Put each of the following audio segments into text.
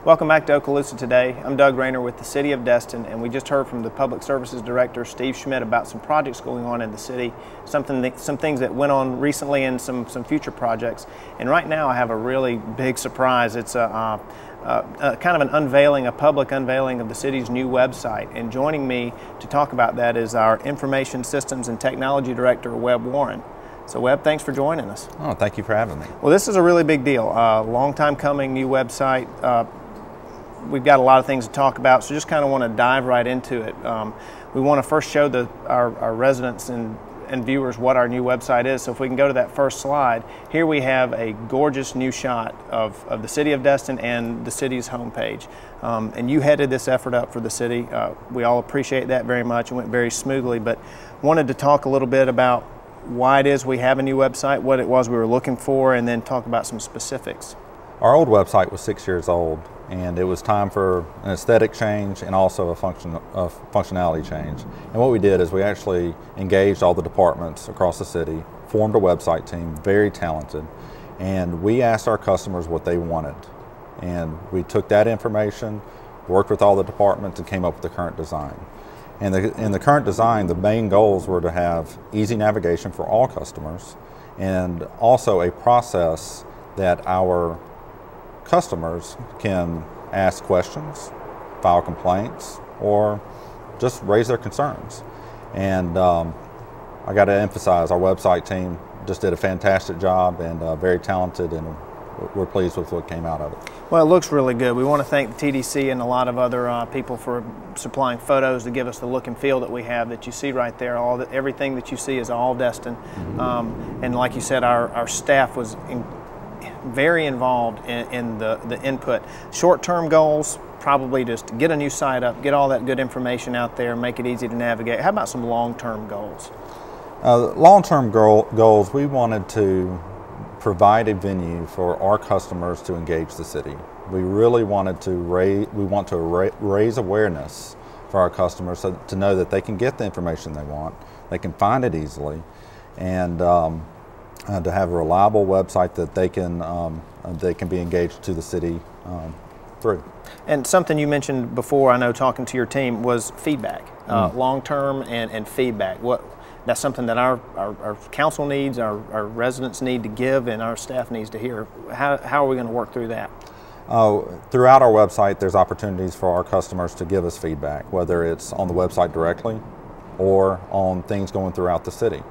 Welcome back to Okaloosa today. I'm Doug Rayner with the City of Destin, and we just heard from the Public Services Director, Steve Schmidt, about some projects going on in the city, some things that went on recently and some future projects. And right now I have a really big surprise. It's a kind of an unveiling, a public unveiling of the city's new website. And joining me to talk about that is our Information Systems and Technology Director, Webb Warren. So Webb, thanks for joining us. Oh, thank you for having me. Well, this is a really big deal. Long time coming, new website. We've got a lot of things to talk about, so just kind of want to dive right into it. We want to first show our residents and viewers what our new website is. So if we can go to that first slide, here we have a gorgeous new shot of the City of Destin and the city's homepage. And you headed this effort up for the city. We all appreciate that very much. It went very smoothly, but wanted to talk a little bit about why it is we have a new website, what it was we were looking for, and then talk about some specifics. Our old website was 6 years old, and it was time for an aesthetic change and also a functionality change. And what we did is we actually engaged all the departments across the city, formed a website team, very talented, and we asked our customers what they wanted. And we took that information, worked with all the departments, and came up with the current design. And in the current design, the main goals were to have easy navigation for all customers, and also a process that our customers can ask questions, file complaints, or just raise their concerns. And I got to emphasize, our website team just did a fantastic job and very talented, and we're pleased with what came out of it. Well, it looks really good. We want to thank the TDC and a lot of other people for supplying photos to give us the look and feel that we have that you see right there. Everything that you see is all Destin. Mm-hmm. And like you said, our staff was very involved in the input. Short-term goals, probably just get a new site up, get all that good information out there, make it easy to navigate. How about some long-term goals? Long-term goals, we wanted to provide a venue for our customers to engage the city. We really wanted to raise awareness for our customers so to know that they can get the information they want, they can find it easily, and to have a reliable website that they can be engaged to the city through. And something you mentioned before, I know, talking to your team, was feedback, long-term and feedback. That's something that our council needs, our residents need to give, and our staff needs to hear. How are we going to work through that? Throughout our website, there's opportunities for our customers to give us feedback, whether it's on the website directly or on things going throughout the city.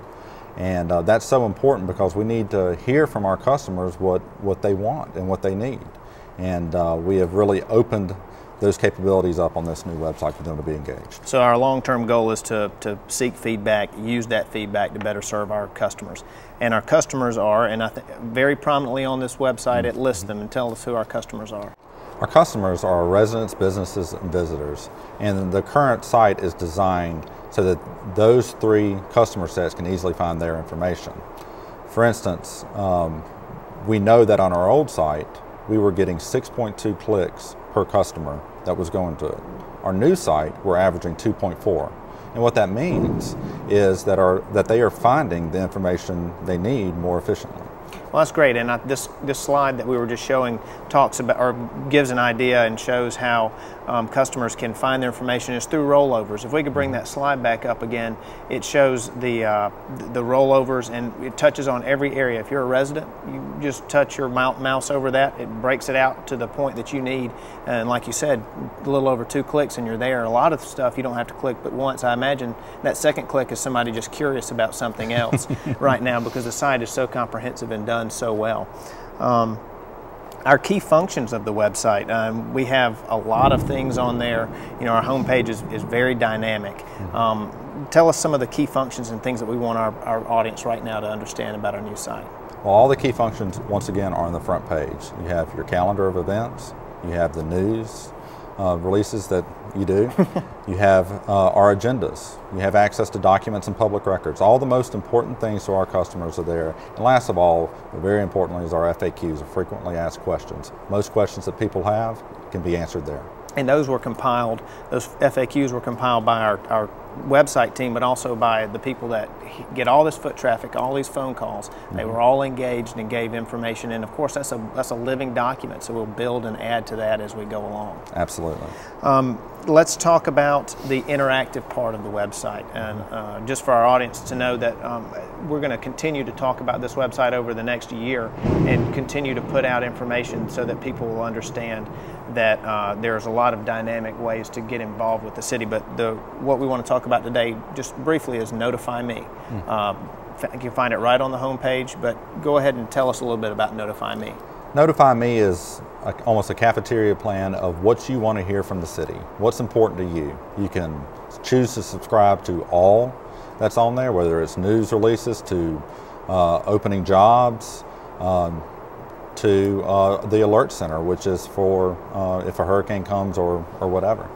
And that's so important because we need to hear from our customers what they want and what they need. And we have really opened those capabilities up on this new website for them to be engaged. So our long-term goal is to seek feedback, use that feedback to better serve our customers. And our customers are, and I think very prominently on this website, it lists them. And tell us who our customers are. Our customers are residents, businesses, and visitors. And the current site is designed so that those three customer sets can easily find their information. For instance, we know that on our old site, we were getting 6.2 clicks per customer that was going to it. Our new site, we're averaging 2.4. And what that means is that they are finding the information they need more efficiently. Well, that's great, and this slide that we were just showing talks about, or gives an idea and shows how customers can find their information is through rollovers. If we could bring that slide back up again, it shows the rollovers, and it touches on every area. If you're a resident, you just touch your mouse over that, it breaks it out to the point that you need, and like you said, a little over 2 clicks and you're there. A lot of stuff you don't have to click but once. I imagine that second click is somebody just curious about something else right now, because the site is so comprehensive and done so well. Our key functions of the website, we have a lot of things on there. You know, our homepage is very dynamic. Tell us some of the key functions and things that we want our audience right now to understand about our new site. Well, all the key functions, once again, are on the front page. You have your calendar of events, you have the news releases that you do, you have our agendas, you have access to documents and public records. All the most important things to our customers are there. And last of all, but very importantly, is our FAQs, or frequently asked questions. Most questions that people have can be answered there. And those were compiled, those FAQs were compiled by our website team, but also by the people that get all this foot traffic, all these phone calls. They were all engaged and gave information, and of course that's a living document, so we'll build and add to that as we go along. Absolutely. Let's talk about the interactive part of the website, and just for our audience to know that we're going to continue to talk about this website over the next year and continue to put out information so that people will understand that there's a lot of dynamic ways to get involved with the city. But what we want to talk about today, just briefly, is Notify Me. You can find it right on the homepage, but go ahead and tell us a little bit about Notify Me. Notify Me is almost a cafeteria plan of what you want to hear from the city, what's important to you. You can choose to subscribe to all that's on there, whether it's news releases to opening jobs, to the alert center, which is for if a hurricane comes or whatever.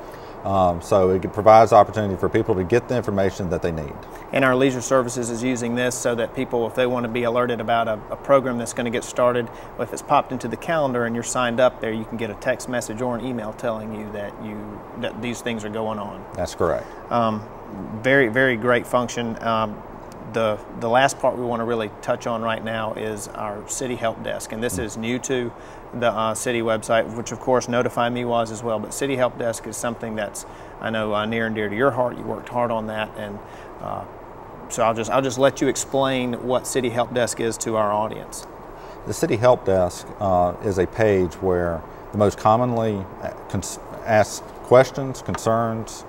So it provides opportunity for people to get the information that they need. And our leisure services is using this so that people, if they want to be alerted about a program that's going to get started, if it's popped into the calendar and you're signed up there, you can get a text message or an email telling you that these things are going on. That's correct. Very, very great function. The last part we want to really touch on right now is our city help desk, and this is new to the city website, which of course Notify Me was as well, but city help desk is something that's, I know, near and dear to your heart. You worked hard on that, and so I'll just let you explain what city help desk is to our audience. The city help desk is a page where the most commonly asked questions, concerns,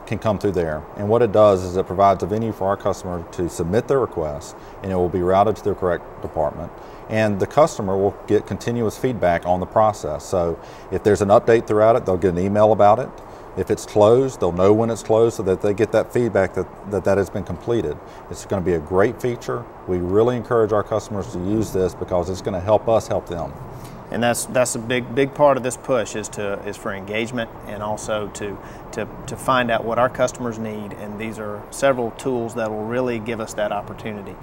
can come through there. And what it does is it provides a venue for our customer to submit their request, and it will be routed to the correct department. And the customer will get continuous feedback on the process. So if there's an update throughout it, they'll get an email about it. If it's closed, they'll know when it's closed so that they get that feedback that has been completed. It's going to be a great feature. We really encourage our customers to use this because it's going to help us help them. And that's a big part of this push is for engagement, and also to find out what our customers need. And these are several tools that will really give us that opportunity.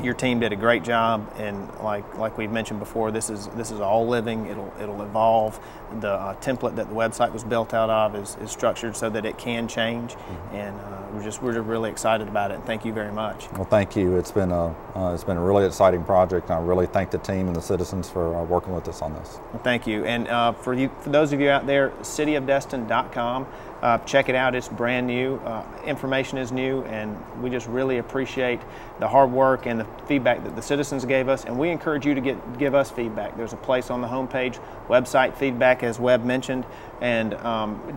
Your team did a great job, and like we've mentioned before, this is all living. It'll evolve. The template that the website was built out of is structured so that it can change, and we're really excited about it. And thank you very much. Well, thank you. It's been a really exciting project, and I really thank the team and the citizens for working with us on this. Well, thank you. And for those of you out there, cityofdestin.com. Check it out. It's brand new. Information is new, and we just really appreciate the hard work and the feedback that the citizens gave us, and we encourage you to give us feedback. There's a place on the homepage, website feedback, as Webb mentioned, and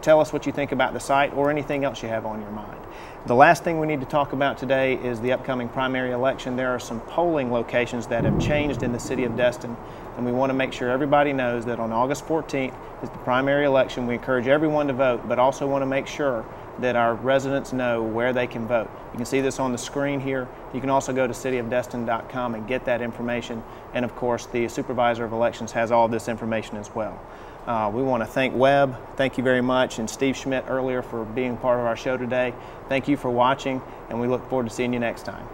tell us what you think about the site or anything else you have on your mind. The last thing we need to talk about today is the upcoming primary election. There are some polling locations that have changed in the city of Destin, and we want to make sure everybody knows that on August 14th is the primary election. We encourage everyone to vote, but also want to make sure that our residents know where they can vote. You can see this on the screen here. You can also go to cityofdestin.com and get that information. And of course, the supervisor of elections has all this information as well. We want to thank Webb, thank you very much, and Steve Schmidt earlier for being part of our show today. Thank you for watching, and we look forward to seeing you next time.